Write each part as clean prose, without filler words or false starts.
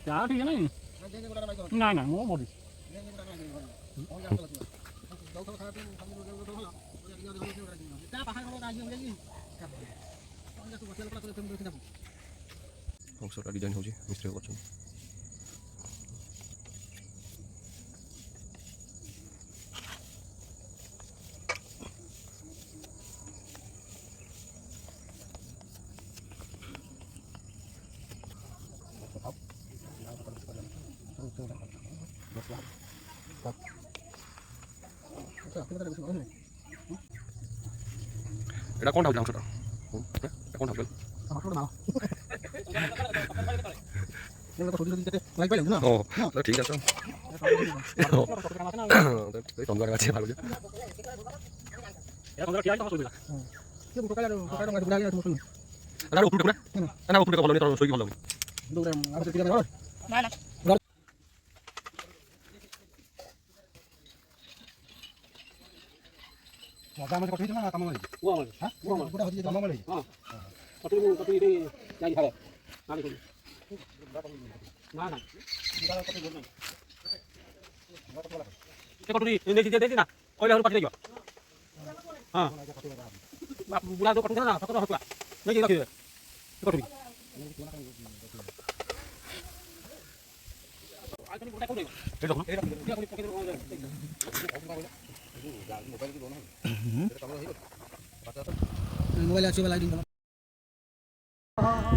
Chả thì cái này. Ngay này mua một đi. ବକ୍ସଟା design ହେଉଛି ମିସ୍ତ୍ରୀ କରୁଛନ୍ତି। এটা কোনটা হচ্ছে অংশটা? এটা কোনটা হচ্ছে? ও ঠিক আছে তন্দ্রা আছে ভালো উপরে না উপরে ভালো নেই তোর সই ভালো আমাদের কথা না কাম মানে ও আমার হ্যাঁ ও আমার গোটা হচ্ছে কাম মানে হ্যাঁ কত এটি যাই খাবে না দেখুন না না কত বলবেন কত দেখি না কইলে হল পাঠিয়ে দিও হ্যাঁ বুলা তো কত না কত হতো দেখি দেখি কত আইতনি গোটা কই এই দেখুন এই মোবাইল আছে লাইটিং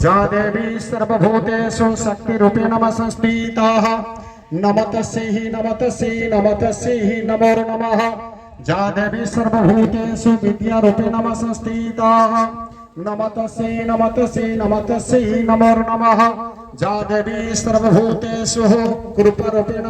जा देवी सर्वभूतेषु शक्तिरूपेण नमस्थिताः नमतस्यै नमो नमः जा देवी सर्वभूतेषु विद्यारूपेण नमस्थिताः नमतस्यै नमो नमः जा देवी सर्वभूतेषु कृपारूपेण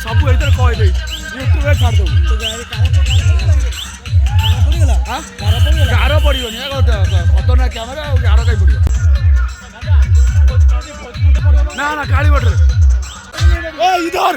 सब एथर कह दे यूट्यूब रे छाड़ दबु गार पड़ोनी खतरनाक कैमेरा गार कहीं पड़ो ना ना काली बटर इधर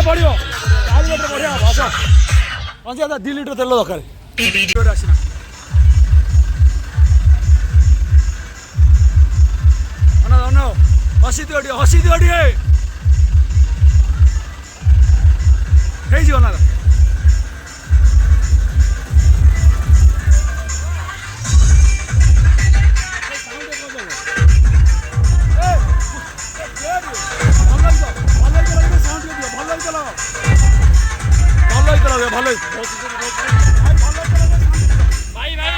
बढ़िया 4 लीटर बढ़िया बस 2 लीटर तेल दरकार हसी दियो ना भल भाई भाई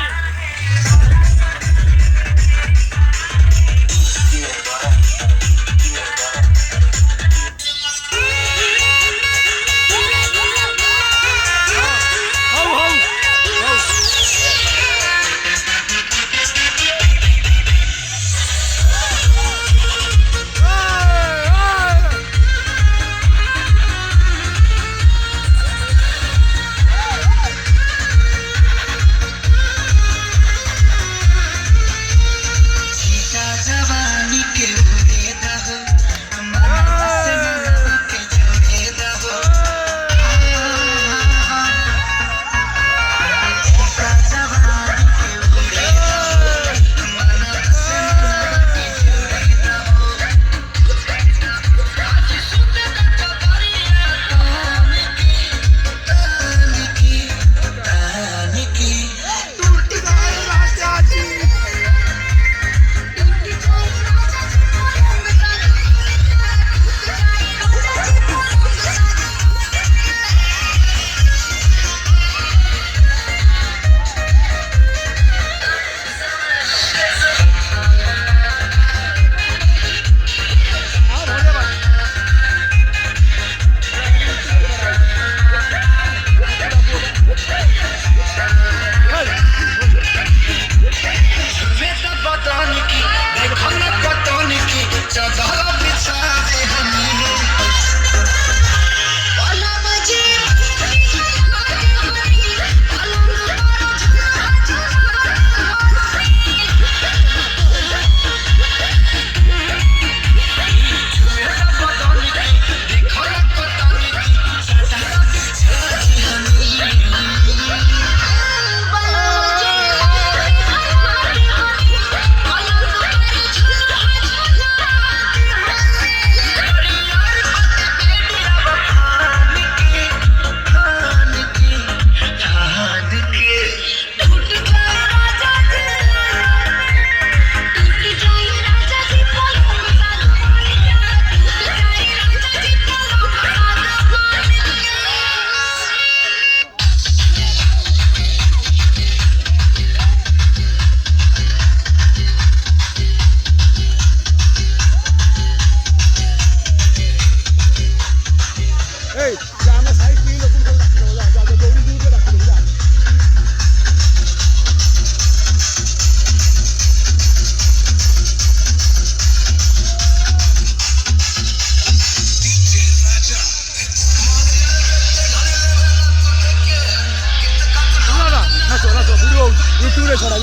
यूट्यूबरे छड़ा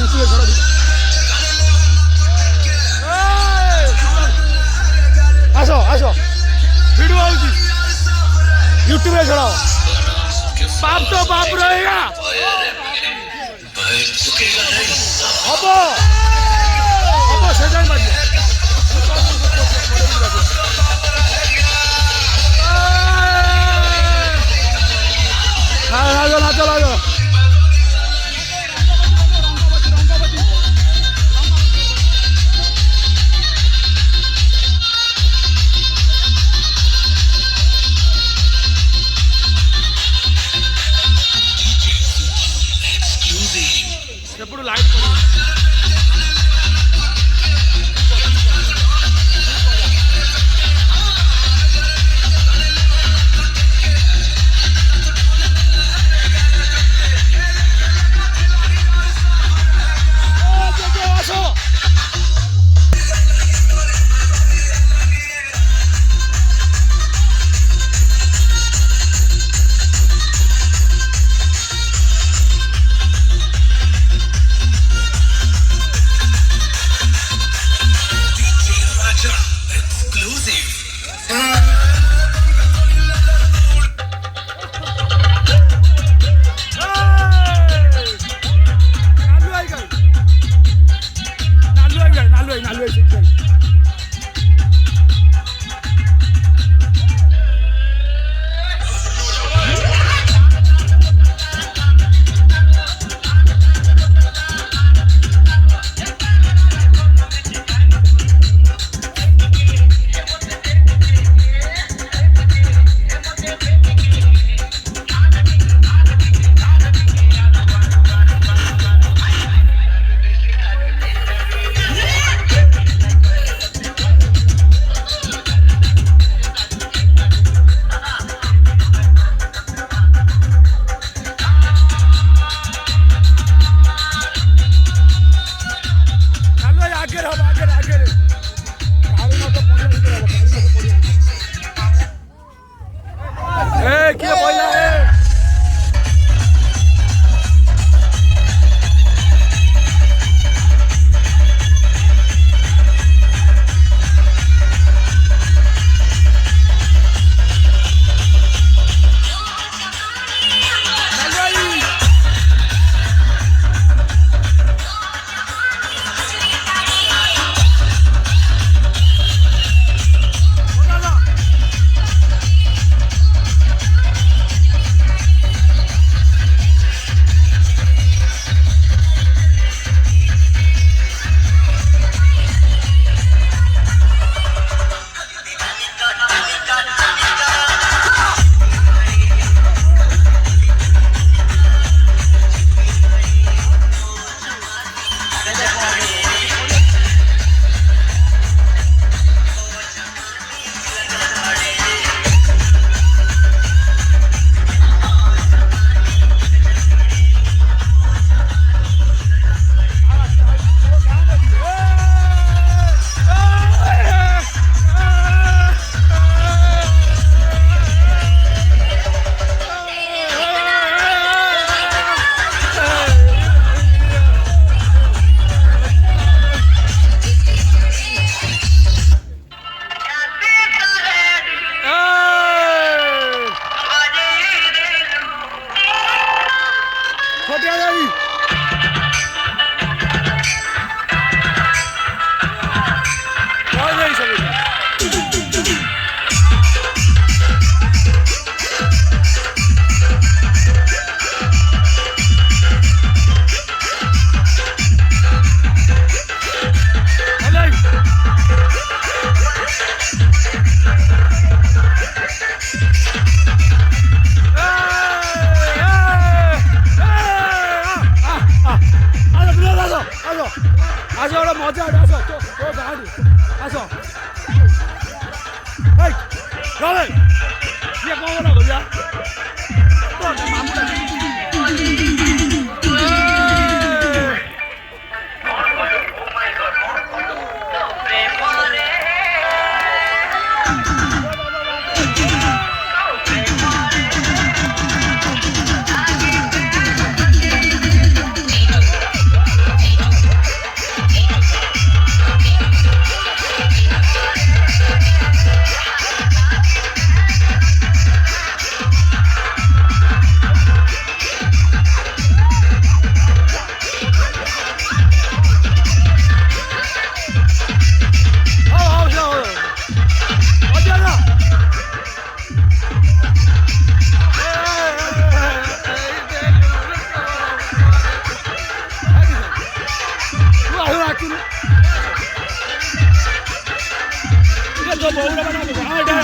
आसो आसो वीडियो आउची यूट्यूब रे छड़ाओ बाप तो बाप रहेगा हबो हबो सेजान बाजी नाचो नाचो नाचो ఎప్పుడు లైట్ बौड़ा बना दो हां इधर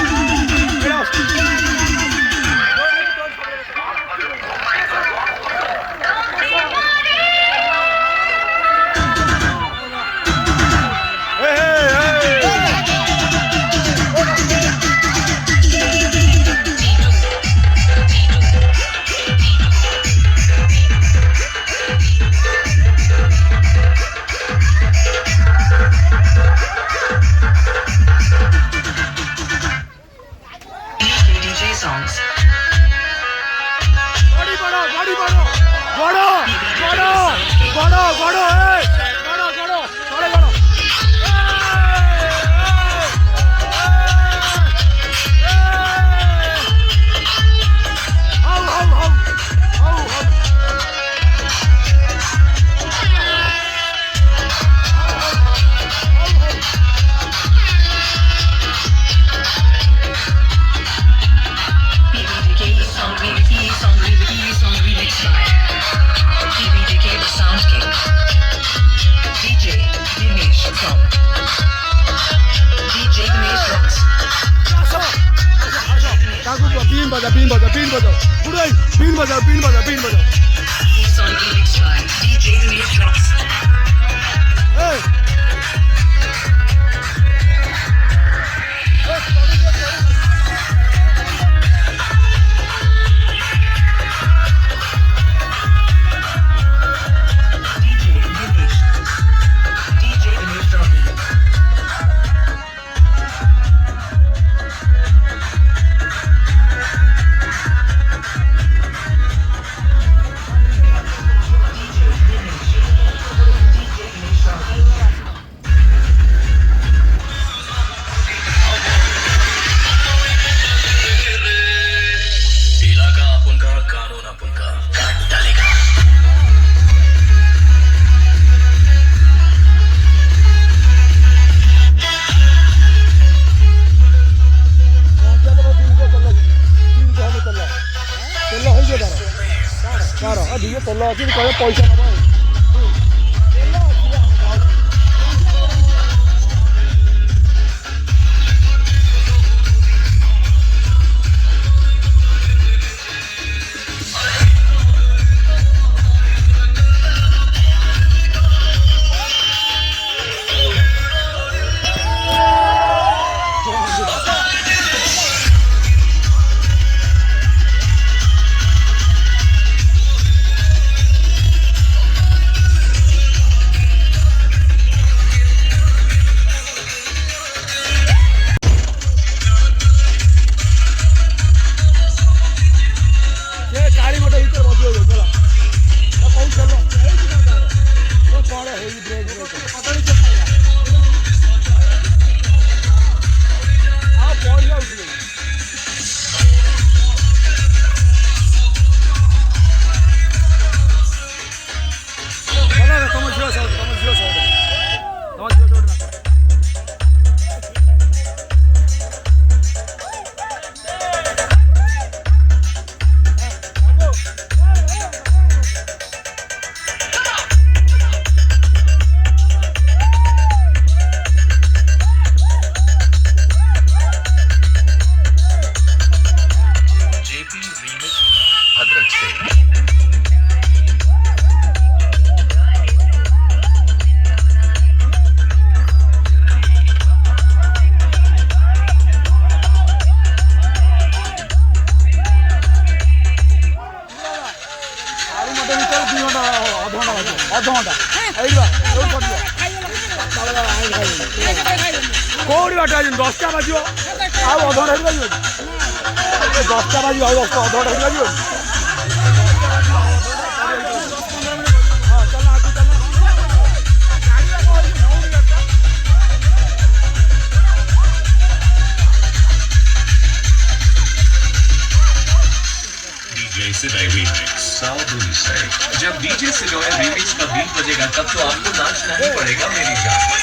बीन बजा पूरा बीन बजा पैसा कौड़ी बाटा 10टा बाजी आउ अधघंटा 10टा बाजी आउ अधघंटा सावधानी से जब डीजे सिनोए रीमिक्स का बीट बजेगा तब तो आपको नाचना ही पड़ेगा मेरी जान।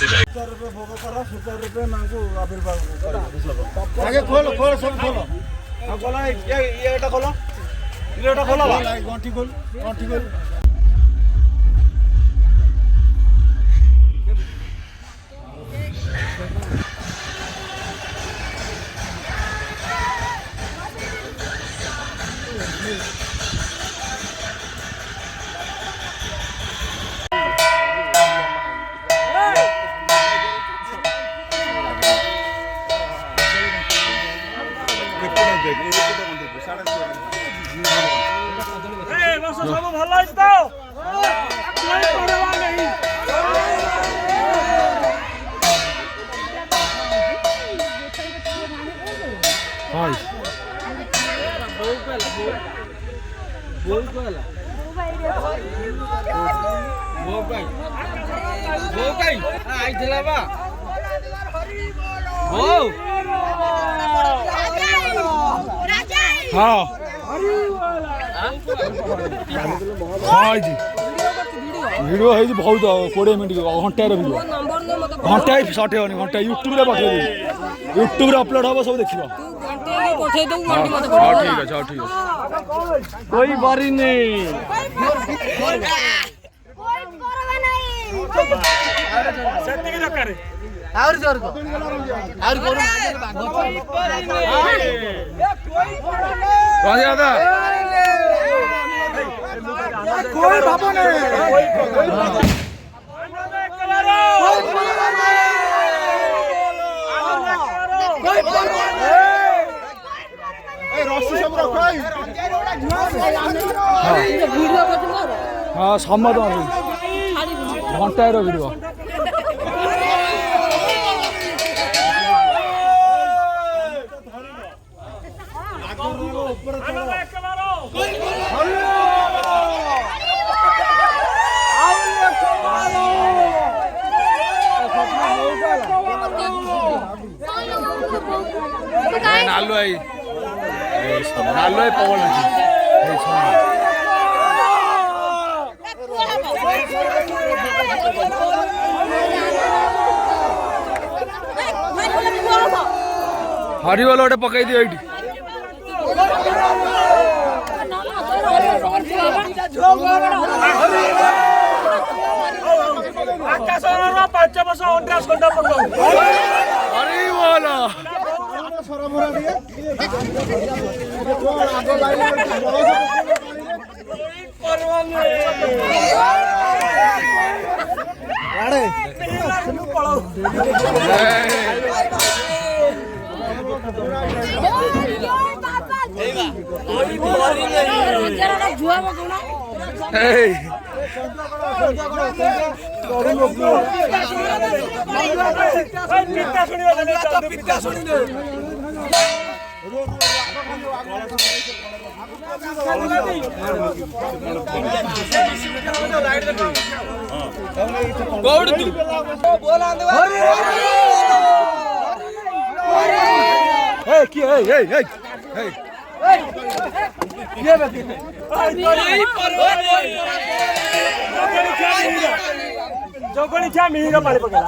से रहे। आगे खोलो खोलो सब खोलो हां खोलो ये এটা खोलो এটা खोलो गंठी खोल गंठी खोल वीडियो है बहुत 20 मिनट घंटे वीडियो घंटे सर्ट होनी घंटे यूट्यूब रे पठे यूट्यूब रे अपलोड हम सब देखिबो ठीक है कोई बारी नहीं सेटिंग दरकार और जोर को और कोन दादा कोई बाबा नहीं हाँ सम्मत घंटा वीडियो नालू आई पवन हरिवाल गोटे पकई दियो ये पांच बस 29 घंटा हरिवाल जोगणी मिहिर पाली पकड़ा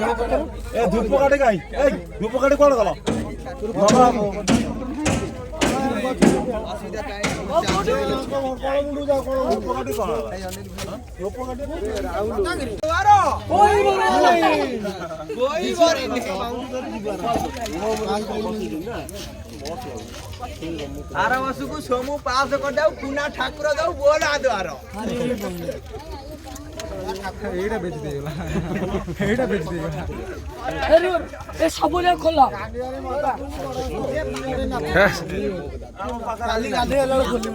এ ধূপ কাটে গাই এই ধূপ কাটে কোন গেল বাবা आर वर्षको सोमु पास करदाउ कुना ठाकुर दाउ बोला द्वार एटा बेच देला एटा बेच देला ए सबले खोला काली गाधे होला खोली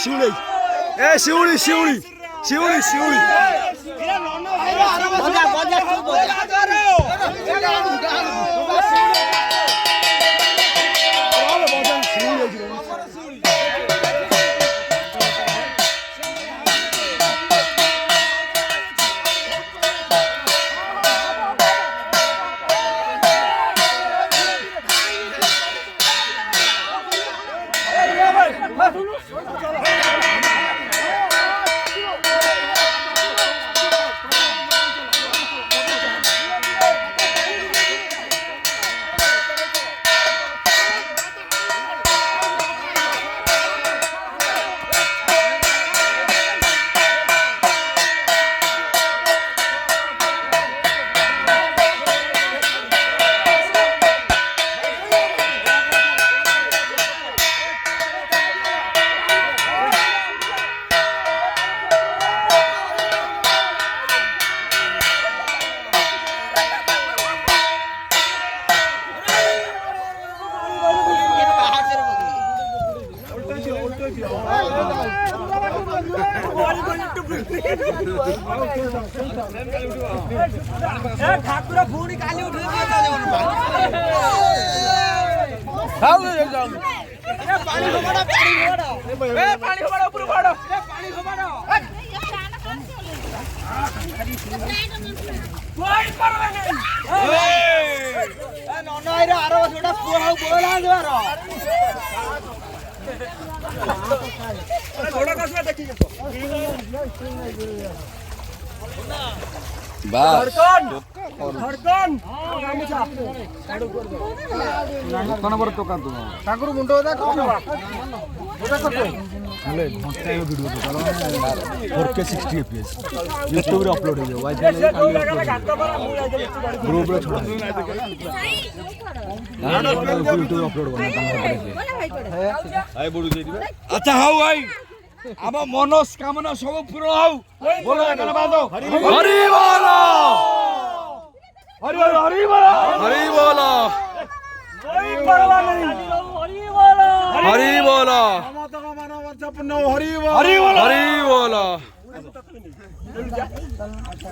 शिवले ए शिवली शिवली शिवली शिवली ठाकुर पुणी काली उठे पानी होबाड़ा ऊपर बाड़ा पानी होबाड़ा कोई परवा नहीं ए ननाइरा आरो छोटा पुआ बोला द्वार थोड़ा कसवा देखी ठाकुर मुंडो देखो हेले घंटा वीडियो तो 4K 60 fps YouTube रे अपलोड हो जाय ग्रुप रे छोड़ YouTube अपलोड करना अच्छा हाउ भाई आम मनोस्कामना सब पूर्ण हाउ बोलो एकला बांधो हरि बोलो हरि बोलो हरि बोलो हरि बोलो कोई परवाह नहीं हरि बोलो माता का मानव जपन हरि बोलो हरि बोलो हरि बोलो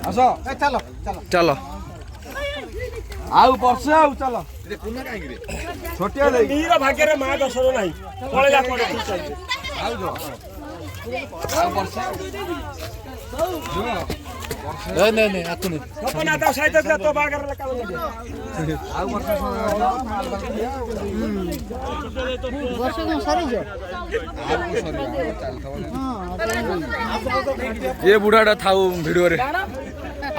आसो चलो चलो चलो आउ वर्ष आउ चलो छोटिया ले मीर भाग्य रे मां दशर नाही पळे जा पड़े आउ जो आउ वर्ष नहीं नहीं आतु नहीं अपन आता साइड से तो बागर लगा लगे आउ वर्ष वर्ष को सरी जो ये बुढ़ाटा थाउ वीडियो रे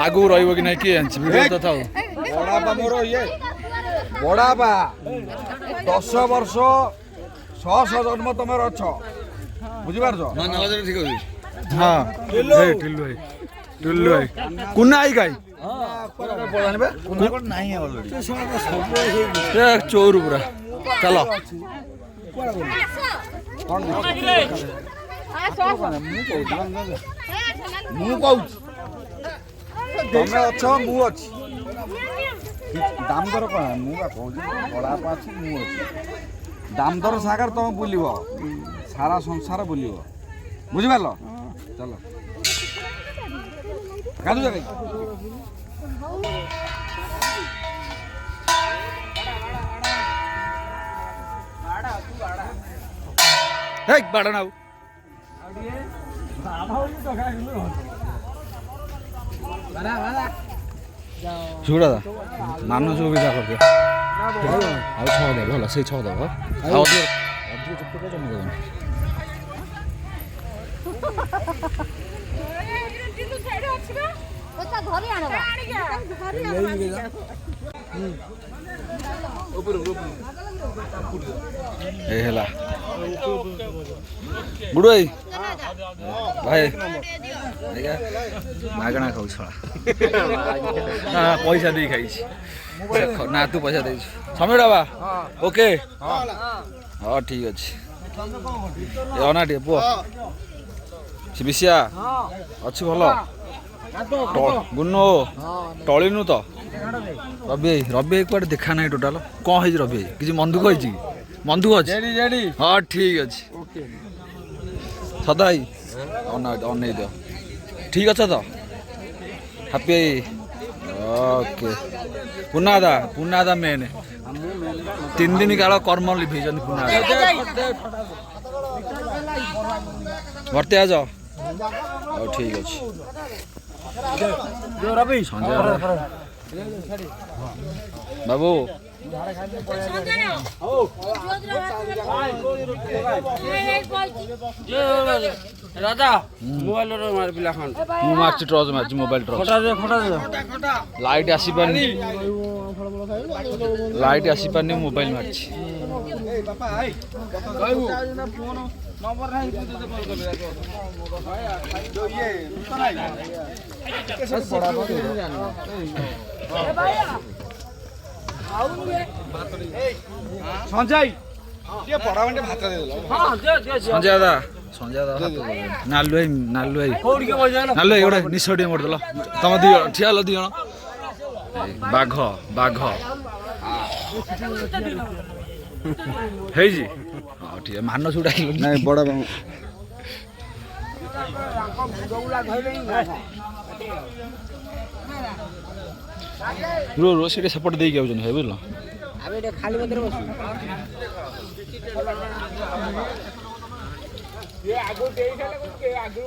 आगु रहइबो कि नै कि वीडियो तो थाउ बड़ा बा मोर ये बड़ा बा 10 वर्ष 600 जन्म तमर अछ बुझि पारछो ना ना ठीक होई हां ए टिल्लू भाई टिल्लू भाई कुना आई गाई हां कोरा बोलाने बे कुना कोड नाही ऑलरेडी ए चोर पूरा चलो मु कहू तमे अछ मु अछि दाम दर कोन मु बा कहू बड़ा पाछ मु अछि दाम दर सागर तमे बुलिबो সারা সংসার বলিব বুঝিপারল চল কাদু যাই হেই বাড়া নাও শুড়া দা নান্ন সুবিধা করবে ଆଉ ଛଅ ଦେବ ହେଲା ସେଇ ଛଅ ଦେବ ଆଉ ଅଧିକ ଚୁପ କରି ଜମା ଦେବନି ଧରି ଆଣବା ଏ ହେଲା ଗୁଡୁ ଭାଇ ଭାଇ ଆଜ୍ଞା ମାଗଣା ଖାଉ ଛଡ଼ା ପଇସା ଦେଇ ଖାଇଛି ନା ତୁ ପଇସା ଦେଇଛୁ ସମୀର ବାବା ଓକେ ହଁ ଠିକ୍ ଅଛି ଏ ଅନା ଟିକେ ପୁଅ ସେ ବିଶିଆ ଅଛି ଭଲ ଗୁନୁ ଟଳିନୁ ତ ରବି ଭାଇ କୁଆଡ଼େ ଦେଖା ନାହିଁ ଟୋଟାଲ କ'ଣ ହେଇଛି ରବି ଭାଇ କିଛି ମନ ଦୁଃଖ ହେଇଛି କି ମନ ଦୁଃଖ ଅଛି ହଁ ଠିକ୍ ଅଛି ସଦା ଭାଇ ଅନେଇ ଦିଅ ଠିକ୍ ଅଛ ତ ହାପି ଭାଇ ଓକେ ପୁନାଦା ମେନ୍ 3 ଦିନ କାଳ କର୍ମ ଲିଭେଇଛନ୍ତି ପୁନାଦା ଭର୍ତ୍ତି ଆଜ ହଉ ଠିକ୍ ଅଛି ସଞ୍ଜୟ ବାବୁ রাজা মোবাইলের মার পিলা খান ମୁଁ ମାରିଛି ଟର୍ଚ୍ଚ ମାରିଛି ମୋବାଇଲ ଟର୍ଚ୍ଚ ଲାଇଟ୍ ଆସିପାରୁନି ମୋବାଇଲ ମାରିଛି সঞ্জয় ଟିକେ ପଡା ମାନେ ଭାତ ଦେଇଦେଲ ସଞ୍ଜୟ ଦା ନାଲୁ ଭାଇ ଗୋଟେ ନିଶ ଟିକେ ମରିଦେଲ ତମ ଦି ଜଣ ଠିଆ ହେଲ ଦି ଜଣ ବାଘ ହେଇଛି ହଉ ଠିକ ମାନ ସୁଡା ନାଇଁ ବଡ ରୋ ସେଠି ସେପଟେ ଦେଇକି ଆଉଛନ୍ତି ଭାଇ ବୁଝିଲ ଖାଲି ମତରେ ବସୁ ଆଗରୁ